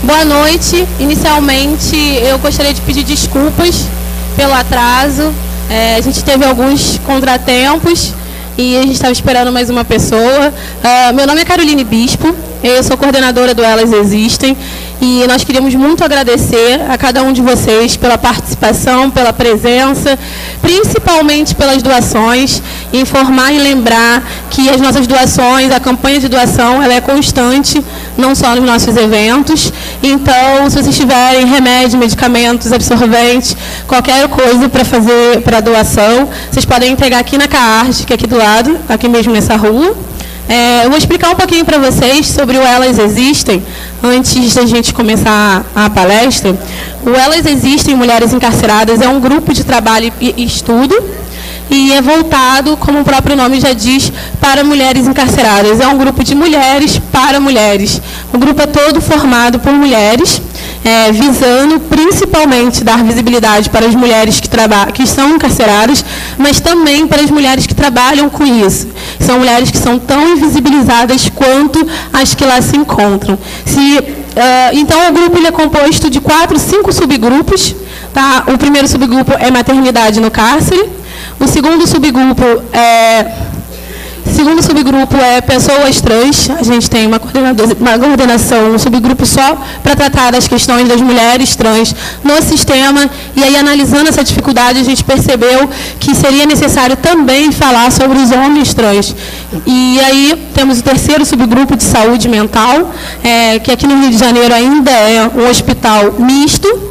Boa noite. Inicialmente, eu gostaria de pedir desculpas pelo atraso. A gente teve alguns contratempos e a gente estava esperando mais uma pessoa. Meu nome é Caroline Bispo, eu sou coordenadora do Elas Existem e nós queríamos muito agradecer a cada um de vocês pela participação, pela presença, principalmente pelas doações, informar e lembrar que as nossas doações, a campanha de doação, ela é constante, não só nos nossos eventos. Então, se vocês tiverem remédio, medicamentos, absorventes, qualquer coisa para fazer para doação, vocês podem entregar aqui na CAART, que é aqui do lado, aqui mesmo nessa rua. Eu vou explicar um pouquinho para vocês sobre o Elas Existem, antes da gente começar a palestra. O Elas Existem Mulheres Encarceradas é um grupo de trabalho e estudo, e é voltado, como o próprio nome já diz, para mulheres encarceradas. É um grupo de mulheres para mulheres. O grupo é todo formado por mulheres, visando principalmente dar visibilidade para as mulheres que estão encarceradas, mas também para as mulheres que trabalham com isso. São mulheres que são tão invisibilizadas quanto as que lá se encontram. Então, o grupo ele é composto de 5 subgrupos. Tá? O primeiro subgrupo é maternidade no cárcere. O segundo subgrupo é pessoas trans. A gente tem uma coordenação, um subgrupo só para tratar das questões das mulheres trans no sistema. E aí, analisando essa dificuldade, a gente percebeu que seria necessário também falar sobre os homens trans. E aí, temos o terceiro subgrupo de saúde mental, que aqui no Rio de Janeiro ainda é um hospital misto.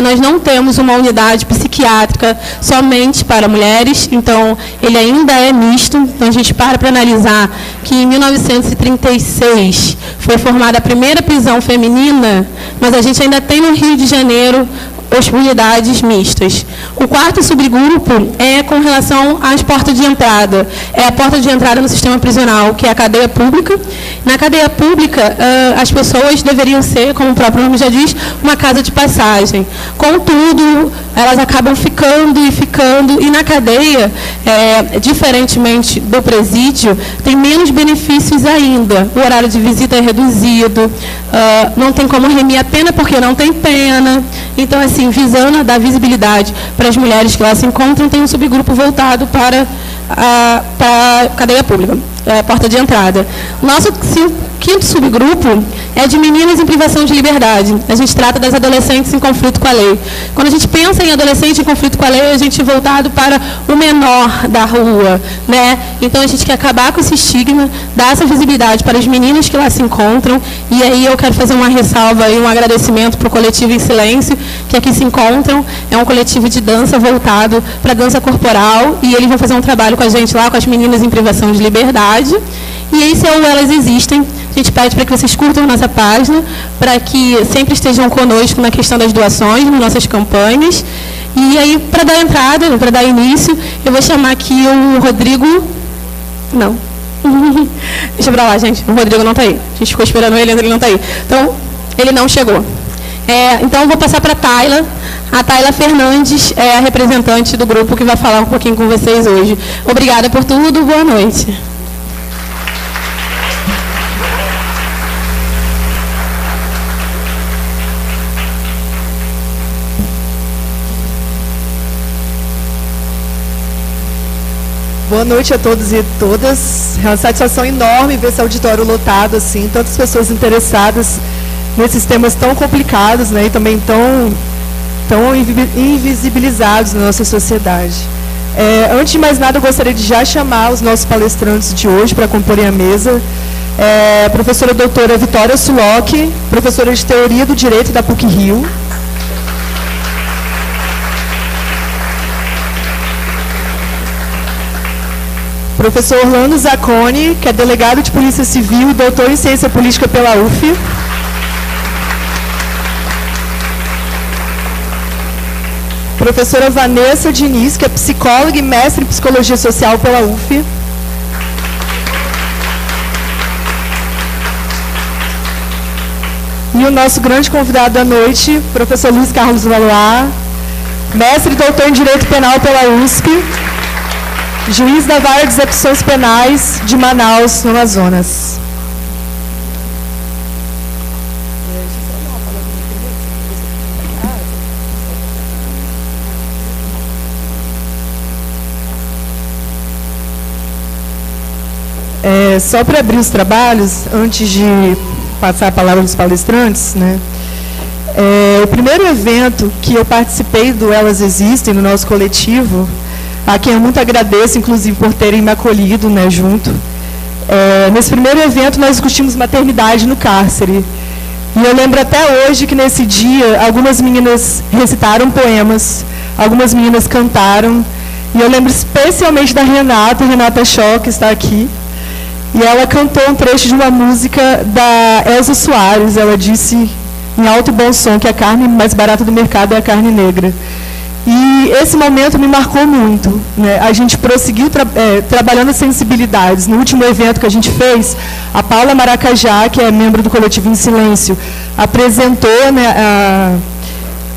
Nós não temos uma unidade psiquiátrica somente para mulheres, então ele ainda é misto. Então a gente para analisar que em 1936 foi formada a primeira prisão feminina, mas a gente ainda tem no Rio de Janeiro unidades mistas. O quarto subgrupo é com relação às portas de entrada. É a porta de entrada no sistema prisional, que é a cadeia pública. Na cadeia pública, as pessoas deveriam ser, como o próprio nome já diz, uma casa de passagem. Contudo, elas acabam ficando, e na cadeia, diferentemente do presídio, tem menos benefícios ainda. O horário de visita é reduzido, não tem como remir a pena porque não tem pena. Então, assim, visando dar visibilidade para as mulheres que lá se encontram, tem um subgrupo voltado para a cadeia pública, a porta de entrada. Nosso quinto subgrupo é de meninas em privação de liberdade. A gente trata das adolescentes em conflito com a lei. Quando a gente pensa em adolescente em conflito com a lei, a gente é voltado para o menor da rua, né? Então, a gente quer acabar com esse estigma, dar essa visibilidade para as meninas que lá se encontram. E aí eu quero fazer uma ressalva e um agradecimento para o coletivo Em Silêncio, que aqui se encontram. É um coletivo de dança voltado para a dança corporal, e eles vão fazer um trabalho com a gente lá, com as meninas em privação de liberdade. E esse é o Elas Existem. A gente pede para que vocês curtam a nossa página, para que sempre estejam conosco na questão das doações, nas nossas campanhas. E aí, para dar entrada, para dar início, eu vou chamar aqui o Rodrigo... Não. Deixa para lá, gente. O Rodrigo não está aí. A gente ficou esperando ele não está aí. Então, ele não chegou. Então, eu vou passar para a Tayla. A Tayla Fernandes é a representante do grupo que vai falar um pouquinho com vocês hoje. Obrigada por tudo. Boa noite. Boa noite a todos e todas. É uma satisfação enorme ver esse auditório lotado, assim, tantas pessoas interessadas nesses temas tão complicados, né, e também tão invisibilizados na nossa sociedade. Antes de mais nada, eu gostaria de já chamar os nossos palestrantes de hoje para comporem a mesa. A professora doutora Vitória Sulock, professora de Teoria do Direito da PUC-Rio. Professor Orlando Zacconi, que é delegado de Polícia Civil e doutor em Ciência Política pela UF. Professora Vanessa Diniz, que é psicóloga e mestre em Psicologia Social pela UF. E o nosso grande convidado da noite, professor Luiz Carlos Valois, mestre e doutor em Direito Penal pela USP, juiz da Vara de Execuções Penais de Manaus, no Amazonas. Só para abrir os trabalhos, antes de passar a palavra aos palestrantes, né? O primeiro evento que eu participei do Elas Existem, no nosso coletivo, a quem eu muito agradeço, inclusive, por terem me acolhido, né, junto. Nesse primeiro evento, nós discutimos maternidade no cárcere. E eu lembro até hoje que, nesse dia, algumas meninas recitaram poemas, algumas meninas cantaram. E eu lembro especialmente da Renata Shaw, que está aqui. E ela cantou um trecho de uma música da Elza Soares. Ela disse, em alto e bom som, que a carne mais barata do mercado é a carne negra. E esse momento me marcou muito, né? A gente prosseguiu trabalhando as sensibilidades. No último evento que a gente fez, a Paula Maracajá, que é membro do Coletivo em Silêncio, apresentou, né,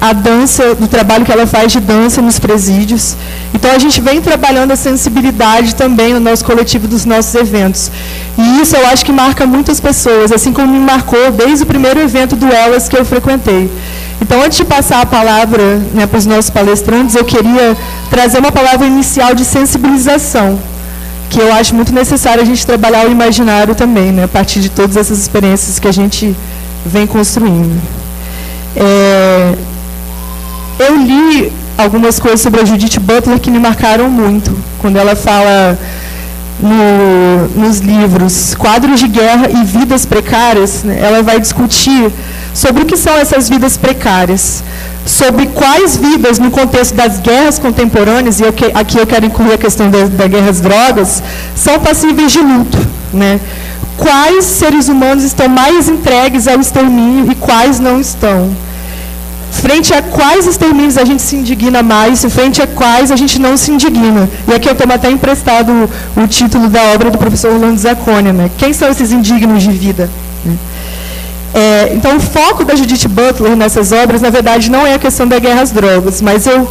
a dança, do trabalho que ela faz de dança nos presídios. Então, a gente vem trabalhando a sensibilidade também no nosso coletivo dos nossos eventos. E isso eu acho que marca muitas pessoas, assim como me marcou desde o primeiro evento do Elas que eu frequentei. Então, antes de passar a palavra, né, para os nossos palestrantes, eu queria trazer uma palavra inicial de sensibilização, que eu acho muito necessário a gente trabalhar o imaginário também, né, a partir de todas essas experiências que a gente vem construindo. Eu li algumas coisas sobre a Judith Butler que me marcaram muito, quando ela fala nos livros Quadros de Guerra e Vidas Precárias, né, ela vai discutir sobre o que são essas vidas precárias, sobre quais vidas, no contexto das guerras contemporâneas, e aqui eu quero incluir a questão da guerra às drogas, são passíveis de luto, né? Quais seres humanos estão mais entregues ao extermínio e quais não estão? Frente a quais extermínios a gente se indigna mais e frente a quais a gente não se indigna. E aqui eu tomo até emprestado o título da obra do professor Orlando Zacconia, né? Quem são esses indignos de vida? Então, o foco da Judith Butler nessas obras, na verdade, não é a questão da guerra às drogas, mas eu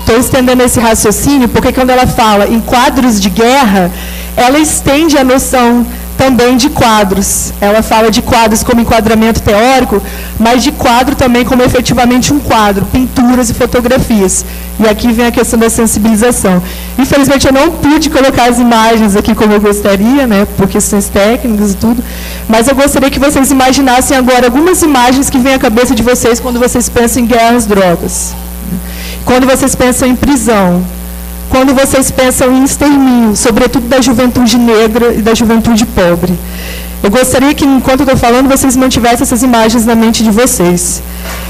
estou estendendo esse raciocínio porque quando ela fala em quadros de guerra, ela estende a noção também de quadros. Ela fala de quadros como enquadramento teórico, mas de quadro também como efetivamente um quadro, pinturas e fotografias. E aqui vem a questão da sensibilização. Infelizmente, eu não pude colocar as imagens aqui como eu gostaria, né, por questões técnicas e tudo, mas eu gostaria que vocês imaginassem agora algumas imagens que vêm à cabeça de vocês quando vocês pensam em guerra às drogas, quando vocês pensam em prisão, quando vocês pensam em extermínio, sobretudo da juventude negra e da juventude pobre. Eu gostaria que, enquanto eu estou falando, vocês mantivessem essas imagens na mente de vocês.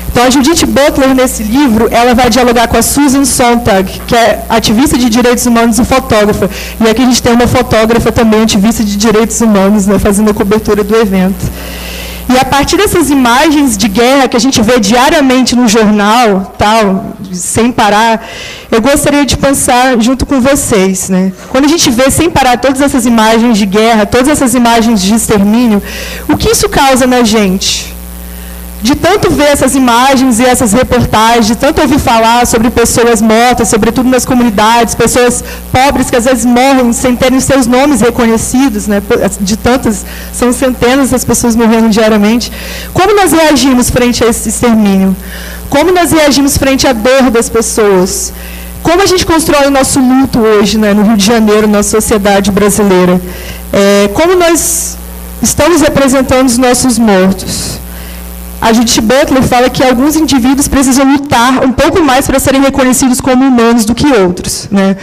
Então, a Judith Butler, nesse livro, ela vai dialogar com a Susan Sontag, que é ativista de direitos humanos e fotógrafa. E aqui a gente tem uma fotógrafa também, ativista de direitos humanos, né, fazendo a cobertura do evento. E a partir dessas imagens de guerra que a gente vê diariamente no jornal, tal, sem parar, eu gostaria de pensar junto com vocês, né? Quando a gente vê sem parar todas essas imagens de guerra, todas essas imagens de extermínio, o que isso causa na gente? De tanto ver essas imagens e essas reportagens, de tanto ouvir falar sobre pessoas mortas, sobretudo nas comunidades, pessoas pobres que às vezes morrem sem terem seus nomes reconhecidos, né? De tantas, são centenas das pessoas morrendo diariamente. Como nós reagimos frente a esse extermínio? Como nós reagimos frente à dor das pessoas? Como a gente constrói o nosso luto hoje, né, no Rio de Janeiro, na sociedade brasileira? Como nós estamos representando os nossos mortos? A Judith Butler fala que alguns indivíduos precisam lutar um pouco mais para serem reconhecidos como humanos do que outros, né?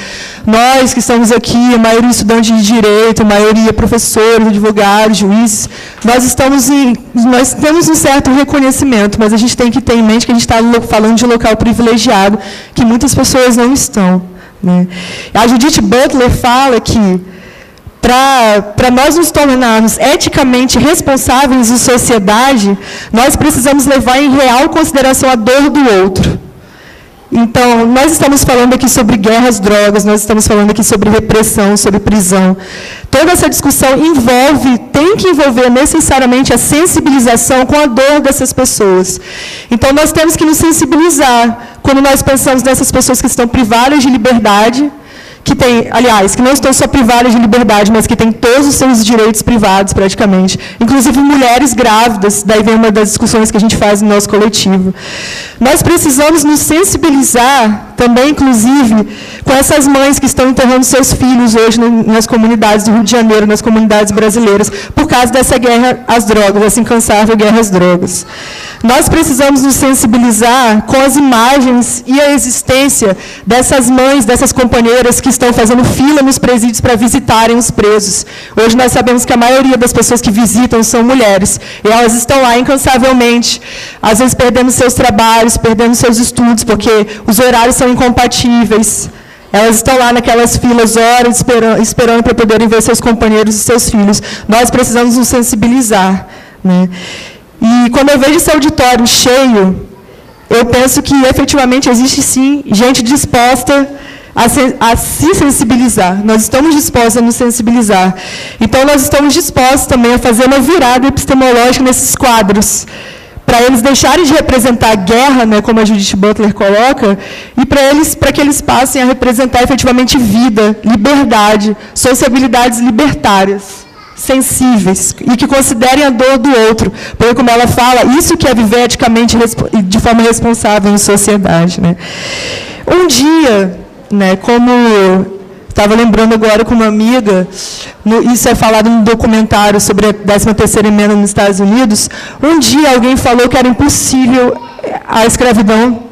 Nós que estamos aqui, a maioria estudantes de direito, a maioria professores, advogados, juízes, nós temos um certo reconhecimento, mas a gente tem que ter em mente que a gente está falando de um local privilegiado, que muitas pessoas não estão, né? A Judith Butler fala que para nós nos tornarmos eticamente responsáveis em sociedade, nós precisamos levar em real consideração a dor do outro. Então, nós estamos falando aqui sobre guerra às drogas, nós estamos falando aqui sobre repressão, sobre prisão. Toda essa discussão tem que envolver necessariamente a sensibilização com a dor dessas pessoas. Então, nós temos que nos sensibilizar quando nós pensamos nessas pessoas que estão privadas de liberdade, que não estão só privadas de liberdade, mas que têm todos os seus direitos privados, praticamente. Inclusive mulheres grávidas, daí vem uma das discussões que a gente faz no nosso coletivo. Nós precisamos nos sensibilizar também, inclusive, com essas mães que estão enterrando seus filhos hoje nas comunidades do Rio de Janeiro, nas comunidades brasileiras, por causa dessa guerra às drogas, essa incansável guerra às drogas. Nós precisamos nos sensibilizar com as imagens e a existência dessas mães, dessas companheiras que estão fazendo fila nos presídios para visitarem os presos. Hoje nós sabemos que a maioria das pessoas que visitam são mulheres, e elas estão lá incansavelmente, às vezes perdendo seus trabalhos, perdendo seus estudos, porque os horários são incompatíveis. Elas estão lá naquelas filas, horas, esperando para poderem ver seus companheiros e seus filhos. Nós precisamos nos sensibilizar, né? E quando eu vejo esse auditório cheio, eu penso que, efetivamente, existe, sim, gente disposta a se sensibilizar. Nós estamos dispostos a nos sensibilizar. Então, nós estamos dispostos também a fazer uma virada epistemológica nesses quadros, para eles deixarem de representar a guerra, né, como a Judith Butler coloca, e para que eles passem a representar, efetivamente, vida, liberdade, sociabilidades libertárias, sensíveis, e que considerem a dor do outro, porque, como ela fala, isso que é viver eticamente de forma responsável em sociedade, né? Um dia, né, como estava lembrando agora com uma amiga, isso é falado num documentário sobre a 13ª emenda nos Estados Unidos, um dia alguém falou que era impossível a escravidão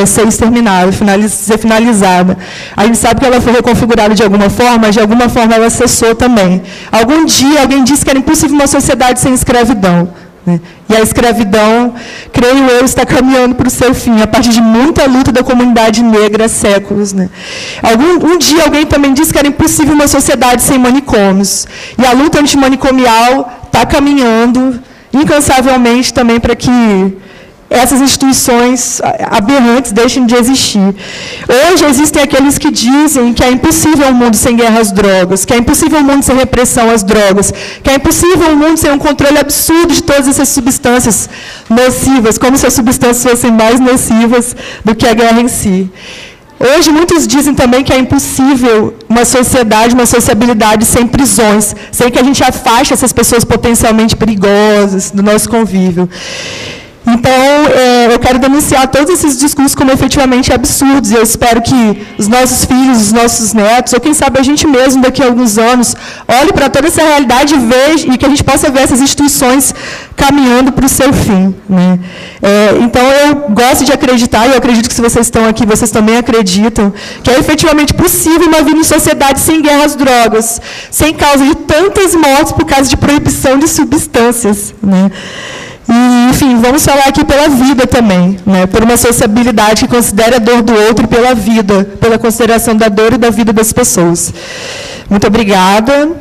ser exterminada, ser finalizada. A gente sabe que ela foi reconfigurada de alguma forma, mas de alguma forma ela cessou também. Algum dia alguém disse que era impossível uma sociedade sem escravidão, né? E a escravidão, creio eu, está caminhando para o seu fim, a partir de muita luta da comunidade negra há séculos, né? Um dia alguém também disse que era impossível uma sociedade sem manicômios. E a luta antimanicomial está caminhando incansavelmente também para que essas instituições aberrantes deixem de existir. Hoje existem aqueles que dizem que é impossível um mundo sem guerra às drogas, que é impossível um mundo sem repressão às drogas, que é impossível um mundo sem um controle absurdo de todas essas substâncias nocivas, como se as substâncias fossem mais nocivas do que a guerra em si. Hoje, muitos dizem também que é impossível uma sociedade, uma sociabilidade sem prisões, sem que a gente afaste essas pessoas potencialmente perigosas do nosso convívio. Então, eu quero denunciar todos esses discursos como efetivamente absurdos, e eu espero que os nossos filhos, os nossos netos, ou quem sabe a gente mesmo daqui a alguns anos, olhe para toda essa realidade e veja, e que a gente possa ver essas instituições caminhando para o seu fim, né? Então, eu gosto de acreditar, e eu acredito que se vocês estão aqui, vocês também acreditam, que é efetivamente possível uma vida em sociedade sem guerra às drogas, sem causa de tantas mortes por causa de proibição de substâncias, né? E, enfim, vamos falar aqui pela vida também, né? Por uma sociabilidade que considere a dor do outro e pela vida, pela consideração da dor e da vida das pessoas. Muito obrigada.